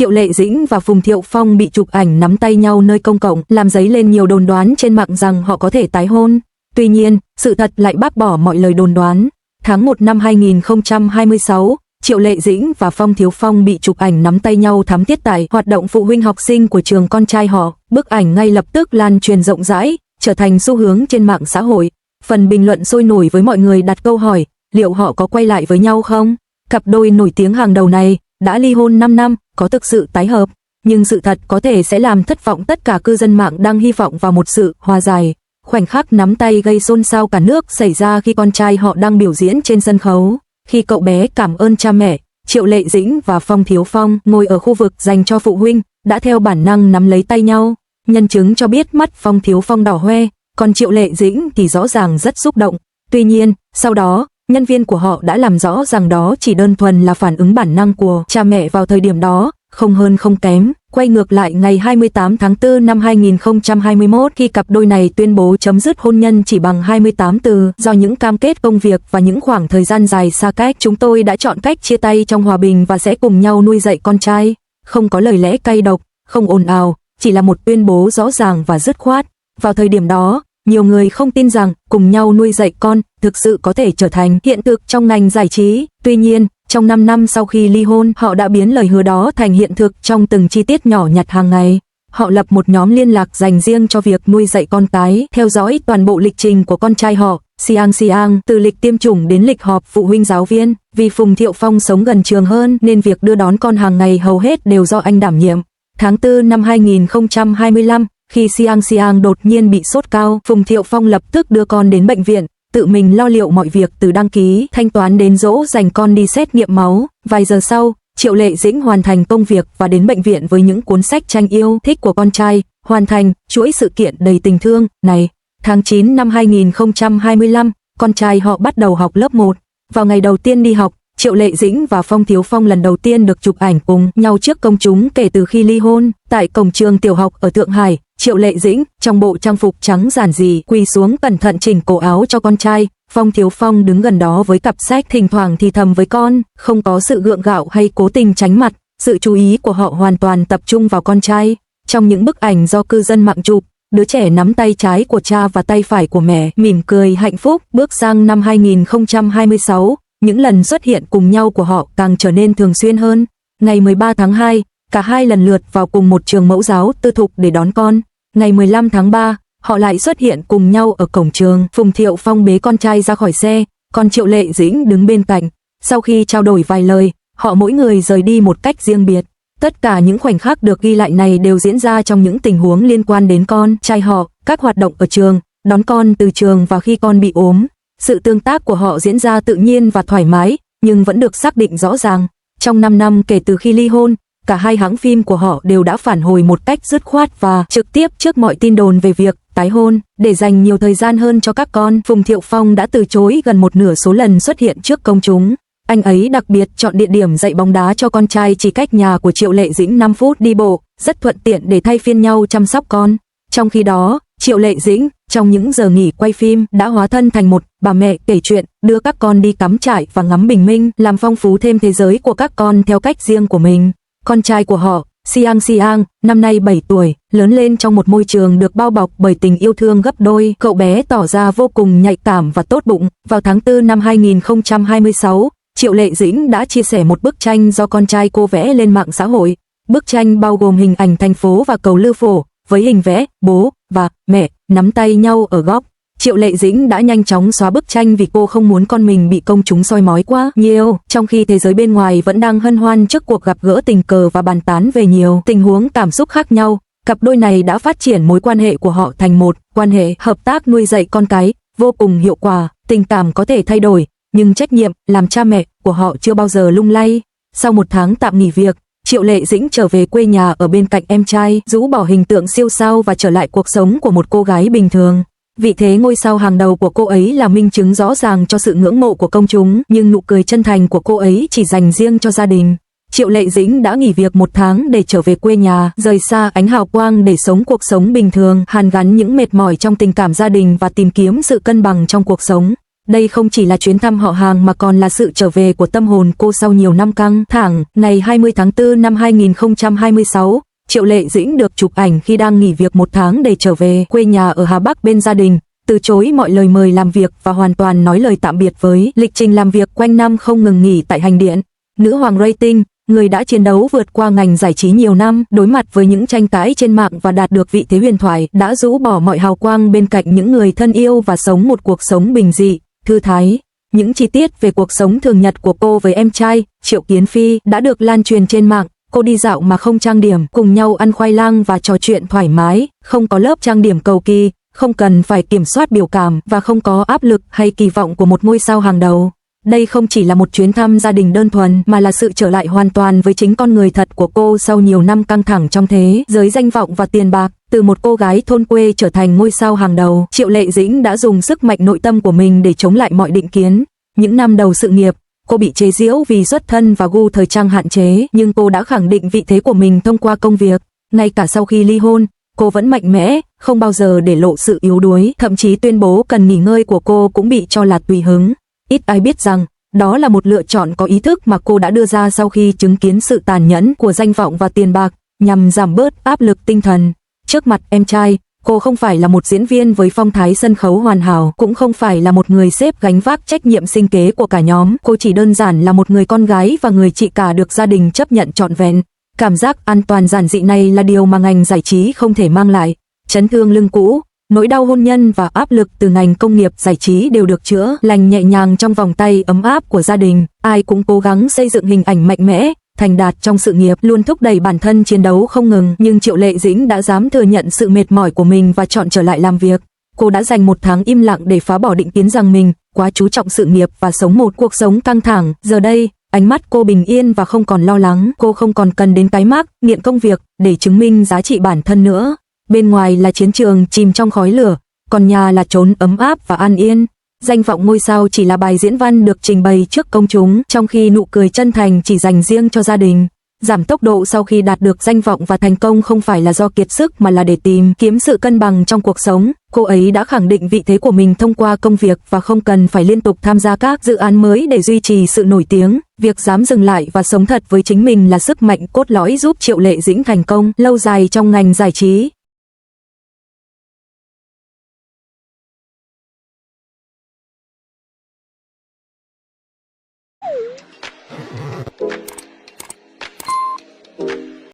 Triệu Lệ Dĩnh và Phùng Thiệu Phong bị chụp ảnh nắm tay nhau nơi công cộng, làm dấy lên nhiều đồn đoán trên mạng rằng họ có thể tái hôn. Tuy nhiên, sự thật lại bác bỏ mọi lời đồn đoán. Tháng 1 năm 2026, Triệu Lệ Dĩnh và Phong Thiếu Phong bị chụp ảnh nắm tay nhau thắm thiết tại hoạt động phụ huynh học sinh của trường con trai họ. Bức ảnh ngay lập tức lan truyền rộng rãi, trở thành xu hướng trên mạng xã hội. Phần bình luận sôi nổi với mọi người đặt câu hỏi, liệu họ có quay lại với nhau không? Cặp đôi nổi tiếng hàng đầu này đã ly hôn 5 năm, có thực sự tái hợp? Nhưng sự thật có thể sẽ làm thất vọng tất cả cư dân mạng đang hy vọng vào một sự hòa giải. Khoảnh khắc nắm tay gây xôn xao cả nước xảy ra khi con trai họ đang biểu diễn trên sân khấu. Khi cậu bé cảm ơn cha mẹ, Triệu Lệ Dĩnh và Phong Thiếu Phong ngồi ở khu vực dành cho phụ huynh, đã theo bản năng nắm lấy tay nhau. Nhân chứng cho biết mắt Phong Thiếu Phong đỏ hoe, còn Triệu Lệ Dĩnh thì rõ ràng rất xúc động. Tuy nhiên, sau đó, nhân viên của họ đã làm rõ rằng đó chỉ đơn thuần là phản ứng bản năng của cha mẹ vào thời điểm đó, không hơn không kém. Quay ngược lại ngày 28 tháng 4 năm 2021 khi cặp đôi này tuyên bố chấm dứt hôn nhân chỉ bằng 28 từ, do những cam kết công việc và những khoảng thời gian dài xa cách, chúng tôi đã chọn cách chia tay trong hòa bình và sẽ cùng nhau nuôi dạy con trai. Không có lời lẽ cay độc, không ồn ào, chỉ là một tuyên bố rõ ràng và dứt khoát. Vào thời điểm đó, nhiều người không tin rằng cùng nhau nuôi dạy con thực sự có thể trở thành hiện thực trong ngành giải trí. Tuy nhiên, trong 5 năm sau khi ly hôn, họ đã biến lời hứa đó thành hiện thực trong từng chi tiết nhỏ nhặt hàng ngày. Họ lập một nhóm liên lạc dành riêng cho việc nuôi dạy con cái, theo dõi toàn bộ lịch trình của con trai họ, Siang, từ lịch tiêm chủng đến lịch họp phụ huynh giáo viên. Vì Phùng Thiệu Phong sống gần trường hơn nên việc đưa đón con hàng ngày hầu hết đều do anh đảm nhiệm. Tháng 4 năm 2025, khi Siang đột nhiên bị sốt cao, Phùng Thiệu Phong lập tức đưa con đến bệnh viện, tự mình lo liệu mọi việc từ đăng ký, thanh toán đến dỗ dành con đi xét nghiệm máu. Vài giờ sau, Triệu Lệ Dĩnh hoàn thành công việc và đến bệnh viện với những cuốn sách tranh yêu thích của con trai, hoàn thành chuỗi sự kiện đầy tình thương này. Tháng 9 năm 2025, con trai họ bắt đầu học lớp 1. Vào ngày đầu tiên đi học, Triệu Lệ Dĩnh và Phong Thiếu Phong lần đầu tiên được chụp ảnh cùng nhau trước công chúng kể từ khi ly hôn. Tại cổng trường tiểu học ở Thượng Hải, Triệu Lệ Dĩnh, trong bộ trang phục trắng giản dị, quỳ xuống cẩn thận chỉnh cổ áo cho con trai. Phong Thiếu Phong đứng gần đó với cặp sách, thỉnh thoảng thì thầm với con, không có sự gượng gạo hay cố tình tránh mặt. Sự chú ý của họ hoàn toàn tập trung vào con trai. Trong những bức ảnh do cư dân mạng chụp, đứa trẻ nắm tay trái của cha và tay phải của mẹ, mỉm cười hạnh phúc. Bước sang năm 2026, những lần xuất hiện cùng nhau của họ càng trở nên thường xuyên hơn. Ngày 13 tháng 2, cả hai lần lượt vào cùng một trường mẫu giáo tư thục để đón con. Ngày 15 tháng 3, họ lại xuất hiện cùng nhau ở cổng trường. Phùng Thiệu Phong bế con trai ra khỏi xe, còn Triệu Lệ Dĩnh đứng bên cạnh. Sau khi trao đổi vài lời, họ mỗi người rời đi một cách riêng biệt. Tất cả những khoảnh khắc được ghi lại này đều diễn ra trong những tình huống liên quan đến con trai họ, các hoạt động ở trường, đón con từ trường và khi con bị ốm. Sự tương tác của họ diễn ra tự nhiên và thoải mái, nhưng vẫn được xác định rõ ràng. Trong 5 năm kể từ khi ly hôn, cả hai hãng phim của họ đều đã phản hồi một cách dứt khoát và trực tiếp trước mọi tin đồn về việc tái hôn. Để dành nhiều thời gian hơn cho các con, Phùng Thiệu Phong đã từ chối gần một nửa số lần xuất hiện trước công chúng. Anh ấy đặc biệt chọn địa điểm dạy bóng đá cho con trai chỉ cách nhà của Triệu Lệ Dĩnh 5 phút đi bộ, rất thuận tiện để thay phiên nhau chăm sóc con. Trong khi đó, Triệu Lệ Dĩnh, trong những giờ nghỉ quay phim, đã hóa thân thành một bà mẹ kể chuyện, đưa các con đi cắm trại và ngắm bình minh, làm phong phú thêm thế giới của các con theo cách riêng của mình. Con trai của họ, Siang, năm nay 7 tuổi, lớn lên trong một môi trường được bao bọc bởi tình yêu thương gấp đôi. Cậu bé tỏ ra vô cùng nhạy cảm và tốt bụng. Vào tháng 4 năm 2026, Triệu Lệ Dĩnh đã chia sẻ một bức tranh do con trai cô vẽ lên mạng xã hội. Bức tranh bao gồm hình ảnh thành phố và cầu Lư Phổ, với hình vẽ bố và mẹ nắm tay nhau ở góc. Triệu Lệ Dĩnh đã nhanh chóng xóa bức tranh vì cô không muốn con mình bị công chúng soi mói quá nhiều. Trong khi thế giới bên ngoài vẫn đang hân hoan trước cuộc gặp gỡ tình cờ và bàn tán về nhiều tình huống cảm xúc khác nhau, cặp đôi này đã phát triển mối quan hệ của họ thành một quan hệ hợp tác nuôi dạy con cái vô cùng hiệu quả. Tình cảm có thể thay đổi, nhưng trách nhiệm làm cha mẹ của họ chưa bao giờ lung lay. Sau một tháng tạm nghỉ việc, Triệu Lệ Dĩnh trở về quê nhà ở bên cạnh em trai, rũ bỏ hình tượng siêu sao và trở lại cuộc sống của một cô gái bình thường. Vị thế ngôi sao hàng đầu của cô ấy là minh chứng rõ ràng cho sự ngưỡng mộ của công chúng, nhưng nụ cười chân thành của cô ấy chỉ dành riêng cho gia đình. Triệu Lệ Dĩnh đã nghỉ việc 1 tháng để trở về quê nhà, rời xa ánh hào quang để sống cuộc sống bình thường, hàn gắn những mệt mỏi trong tình cảm gia đình và tìm kiếm sự cân bằng trong cuộc sống. Đây không chỉ là chuyến thăm họ hàng mà còn là sự trở về của tâm hồn cô sau nhiều năm căng thẳng. Ngày 20 tháng 4 năm 2026, Triệu Lệ Dĩnh được chụp ảnh khi đang nghỉ việc một tháng để trở về quê nhà ở Hà Bắc bên gia đình, từ chối mọi lời mời làm việc và hoàn toàn nói lời tạm biệt với lịch trình làm việc quanh năm không ngừng nghỉ tại hành điện. Nữ hoàng rating, người đã chiến đấu vượt qua ngành giải trí nhiều năm, đối mặt với những tranh cãi trên mạng và đạt được vị thế huyền thoại, đã rũ bỏ mọi hào quang bên cạnh những người thân yêu và sống một cuộc sống bình dị, thư thái. Những chi tiết về cuộc sống thường nhật của cô với em trai, Triệu Kiến Phi, đã được lan truyền trên mạng. Cô đi dạo mà không trang điểm, cùng nhau ăn khoai lang và trò chuyện thoải mái, không có lớp trang điểm cầu kỳ, không cần phải kiểm soát biểu cảm và không có áp lực hay kỳ vọng của một ngôi sao hàng đầu. Đây không chỉ là một chuyến thăm gia đình đơn thuần mà là sự trở lại hoàn toàn với chính con người thật của cô sau nhiều năm căng thẳng trong thế giới danh vọng và tiền bạc. Từ một cô gái thôn quê trở thành ngôi sao hàng đầu, Triệu Lệ Dĩnh đã dùng sức mạnh nội tâm của mình để chống lại mọi định kiến. Những năm đầu sự nghiệp, cô bị chế giễu vì xuất thân và gu thời trang hạn chế, nhưng cô đã khẳng định vị thế của mình thông qua công việc. Ngay cả sau khi ly hôn, cô vẫn mạnh mẽ, không bao giờ để lộ sự yếu đuối, thậm chí tuyên bố cần nghỉ ngơi của cô cũng bị cho là tùy hứng. Ít ai biết rằng, đó là một lựa chọn có ý thức mà cô đã đưa ra sau khi chứng kiến sự tàn nhẫn của danh vọng và tiền bạc, nhằm giảm bớt áp lực tinh thần. Trước mặt em trai, cô không phải là một diễn viên với phong thái sân khấu hoàn hảo, cũng không phải là một người sếp gánh vác trách nhiệm sinh kế của cả nhóm, cô chỉ đơn giản là một người con gái và người chị cả được gia đình chấp nhận trọn vẹn. Cảm giác an toàn giản dị này là điều mà ngành giải trí không thể mang lại. Chấn thương lưng cũ, nỗi đau hôn nhân và áp lực từ ngành công nghiệp giải trí đều được chữa lành nhẹ nhàng trong vòng tay ấm áp của gia đình. Ai cũng cố gắng xây dựng hình ảnh mạnh mẽ, thành đạt trong sự nghiệp, luôn thúc đẩy bản thân chiến đấu không ngừng, nhưng Triệu Lệ Dĩnh đã dám thừa nhận sự mệt mỏi của mình và chọn trở lại làm việc. Cô đã dành một tháng im lặng để phá bỏ định kiến rằng mình quá chú trọng sự nghiệp và sống một cuộc sống căng thẳng. Giờ đây, ánh mắt cô bình yên và không còn lo lắng, cô không còn cần đến cái mác nghiện công việc để chứng minh giá trị bản thân nữa. Bên ngoài là chiến trường chìm trong khói lửa, còn nhà là chốn ấm áp và an yên. Danh vọng ngôi sao chỉ là bài diễn văn được trình bày trước công chúng, trong khi nụ cười chân thành chỉ dành riêng cho gia đình. Giảm tốc độ sau khi đạt được danh vọng và thành công không phải là do kiệt sức mà là để tìm kiếm sự cân bằng trong cuộc sống. Cô ấy đã khẳng định vị thế của mình thông qua công việc và không cần phải liên tục tham gia các dự án mới để duy trì sự nổi tiếng. Việc dám dừng lại và sống thật với chính mình là sức mạnh cốt lõi giúp Triệu Lệ Dĩnh thành công lâu dài trong ngành giải trí.